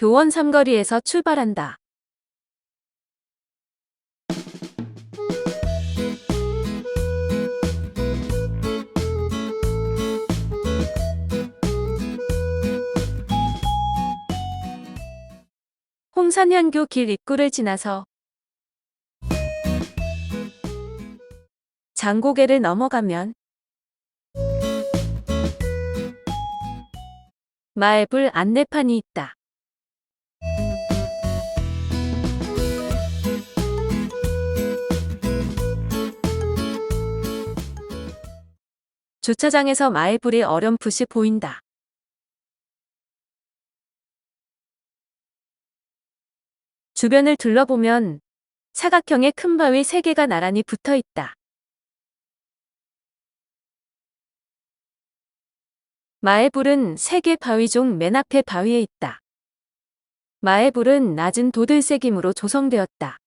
교원 삼거리에서 출발한다. 홍산현교 길 입구를 지나서 장고개를 넘어가면 마애불 안내판이 있다. 주차장에서 마애불이 어렴풋이 보인다. 주변을 둘러보면 사각형의 큰 바위 3개가 나란히 붙어 있다. 마애불은 3개 바위 중 맨 앞에 바위에 있다. 마애불은 낮은 도들새김으로 조성되었다.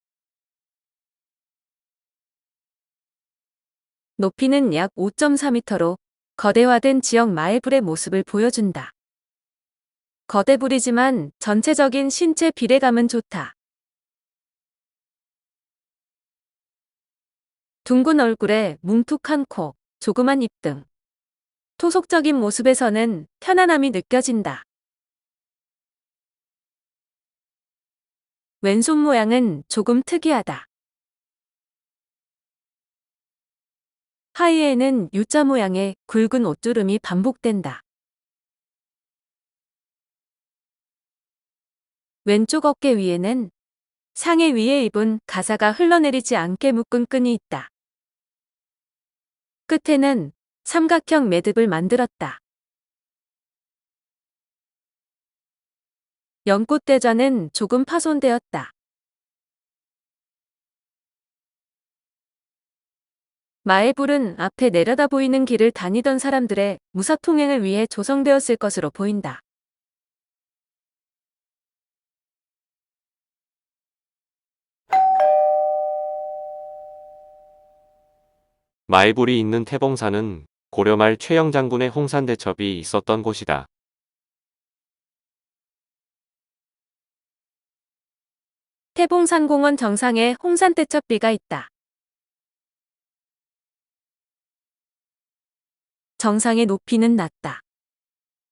높이는 약 5.4m로 거대화된 지역 마애불의 모습을 보여준다. 거대불이지만 전체적인 신체 비례감은 좋다. 둥근 얼굴에 뭉툭한 코, 조그만 입 등 토속적인 모습에서는 편안함이 느껴진다. 왼손 모양은 조금 특이하다. 하의에는 U자 모양의 굵은 옷주름이 반복된다. 왼쪽 어깨 위에는 상의 위에 입은 가사가 흘러내리지 않게 묶은 끈이 있다. 끝에는 삼각형 매듭을 만들었다. 연꽃대자는 조금 파손되었다. 마애불은 앞에 내려다 보이는 길을 다니던 사람들의 무사통행을 위해 조성되었을 것으로 보인다. 마애불이 있는 태봉산은 고려 말 최영 장군의 홍산대첩이 있었던 곳이다. 태봉산공원 정상에 홍산대첩비가 있다. 정상의 높이는 낮다.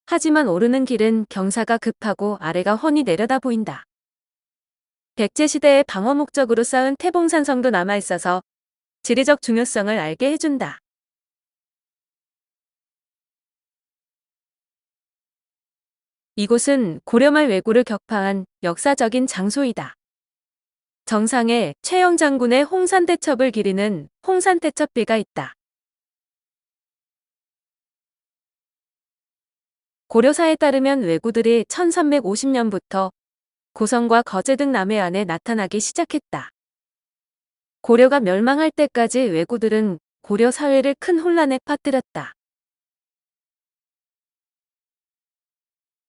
하지만 오르는 길은 경사가 급하고 아래가 훤히 내려다 보인다. 백제시대의 방어 목적으로 쌓은 태봉산성도 남아있어서 지리적 중요성을 알게 해준다. 이곳은 고려말 왜구를 격파한 역사적인 장소이다. 정상에 최영 장군의 홍산대첩을 기리는 홍산대첩비가 있다. 고려사에 따르면 왜구들이 1350년부터 고성과 거제 등 남해안에 나타나기 시작했다. 고려가 멸망할 때까지 왜구들은 고려 사회를 큰 혼란에 빠뜨렸다.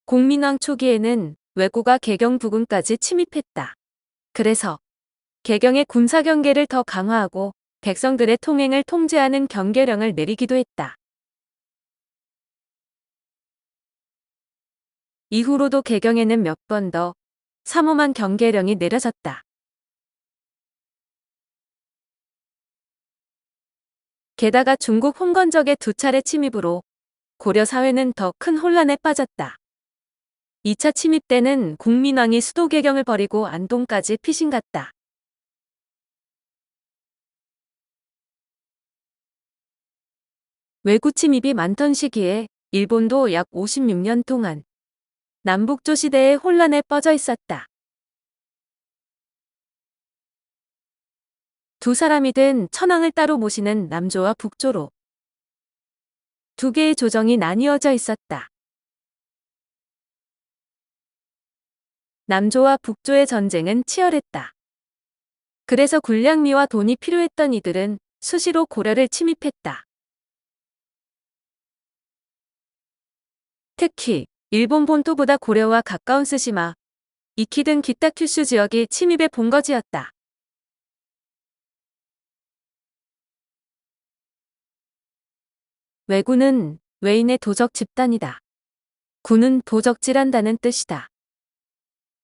공민왕 초기에는 왜구가 개경 부근까지 침입했다. 그래서 개경의 군사 경계를 더 강화하고 백성들의 통행을 통제하는 경계령을 내리기도 했다. 이후로도 개경에는 몇 번 더 삼엄한 경계령이 내려졌다. 게다가 중국 홍건적의 2차례 침입으로 고려 사회는 더 큰 혼란에 빠졌다. 2차 침입 때는 국민왕이 수도 개경을 버리고 안동까지 피신갔다. 왜구 침입이 많던 시기에 일본도 약 56년 동안 남북조 시대의 혼란에 빠져 있었다. 두 사람이 된 천황을 따로 모시는 남조와 북조로 두 개의 조정이 나뉘어져 있었다. 남조와 북조의 전쟁은 치열했다. 그래서 군량미와 돈이 필요했던 이들은 수시로 고려를 침입했다. 특히 일본 본토보다 고려와 가까운 스시마, 이키 등 기타 큐슈 지역이 침입의 본거지였다. 왜구는 외인의 도적 집단이다. 구는 도적질한다는 뜻이다.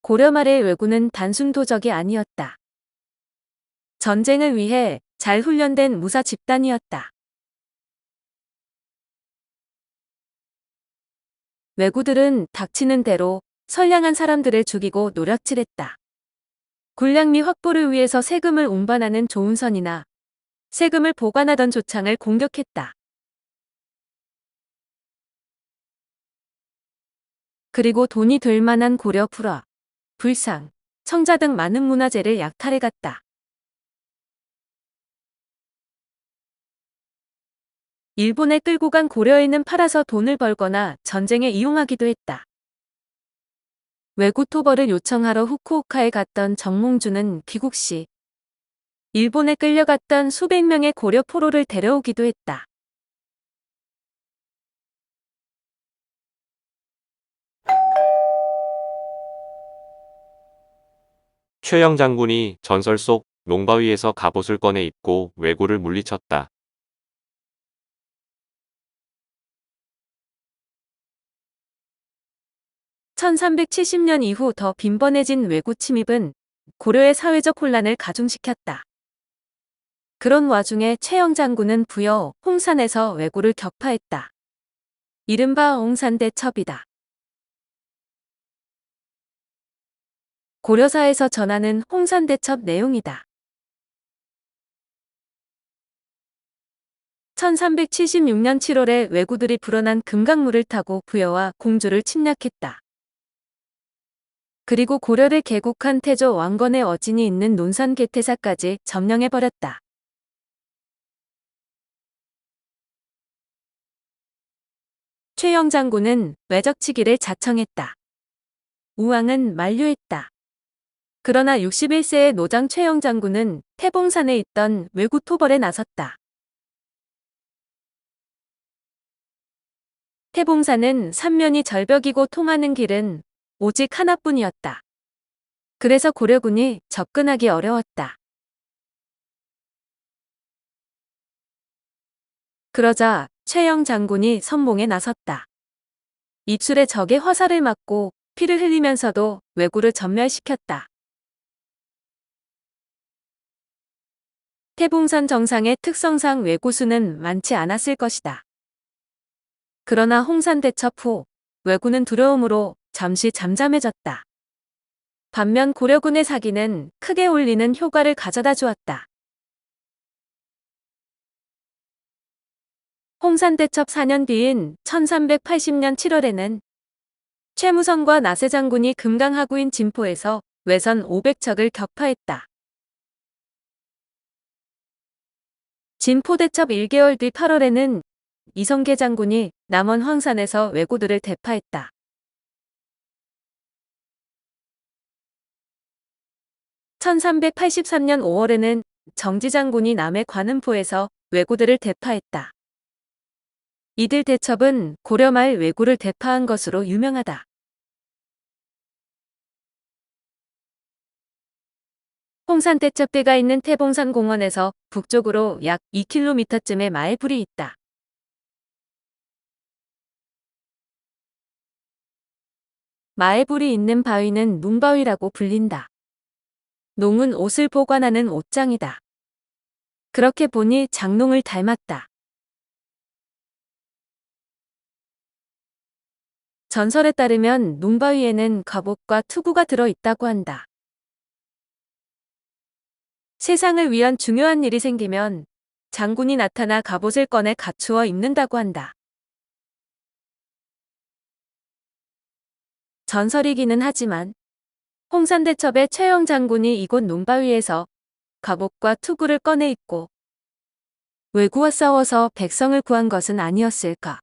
고려 말의 왜구는 단순 도적이 아니었다. 전쟁을 위해 잘 훈련된 무사 집단이었다. 왜구들은 닥치는 대로 선량한 사람들을 죽이고 노략질했다. 군량미 확보를 위해서 세금을 운반하는 조운선이나 세금을 보관하던 조창을 공격했다. 그리고 돈이 될 만한 고려 불화, 불상, 청자 등 많은 문화재를 약탈해갔다. 일본에 끌고 간 고려인은 팔아서 돈을 벌거나 전쟁에 이용하기도 했다. 외구 토벌을 요청하러 후쿠오카에 갔던 정몽주는 귀국 시 일본에 끌려갔던 수백 명의 고려 포로를 데려오기도 했다. 최영 장군이 전설 속 농바위에서 갑옷을 꺼내 입고 왜구를 물리쳤다. 1370년 이후 더 빈번해진 왜구 침입은 고려의 사회적 혼란을 가중시켰다. 그런 와중에 최영 장군은 부여 홍산에서 왜구를 격파했다. 이른바 홍산대첩이다. 고려사에서 전하는 홍산대첩 내용이다. 1376년 7월에 왜구들이 불어난 금강물을 타고 부여와 공주를 침략했다. 그리고 고려를 개국한 태조 왕건의 어진이 있는 논산 개태사까지 점령해버렸다. 최영 장군은 외적치기를 자청했다. 우왕은 만류했다. 그러나 61세의 노장 최영 장군은 태봉산에 있던 왜구 토벌에 나섰다. 태봉산은 삼면이 절벽이고 통하는 길은 오직 하나뿐이었다. 그래서 고려군이 접근하기 어려웠다. 그러자 최영 장군이 선봉에 나섰다. 입술에 적의 화살을 맞고 피를 흘리면서도 왜구를 전멸시켰다. 태봉산 정상의 특성상 왜구수는 많지 않았을 것이다. 그러나 홍산대첩 후 왜구는 두려움으로 잠시 잠잠해졌다. 반면 고려군의 사기는 크게 울리는 효과를 가져다 주었다. 홍산대첩 4년 뒤인 1380년 7월에는 최무성과 나세 장군이 금강하구인 진포에서 왜선 500척을 격파했다. 진포대첩 1개월 뒤 8월에는 이성계 장군이 남원 황산에서 왜구들을 대파했다. (1383년 5월에는) 정지 장군이 남해 관음포에서 왜구들을 대파했다. 이들 대첩은 고려 말 왜구를 대파한 것으로 유명하다. 홍산대첩대가 있는 태봉산 공원에서 북쪽으로 약 2km쯤에 마애불이 있다. 마애불이 있는 바위는 농바위라고 불린다. 농은 옷을 보관하는 옷장이다. 그렇게 보니 장농을 닮았다. 전설에 따르면 농바위에는 갑옷과 투구가 들어있다고 한다. 세상을 위한 중요한 일이 생기면 장군이 나타나 갑옷을 꺼내 갖추어 입는다고 한다. 전설이기는 하지만 홍산대첩의 최영 장군이 이곳 농바위에서 갑옷과 투구를 꺼내 입고 왜구와 싸워서 백성을 구한 것은 아니었을까?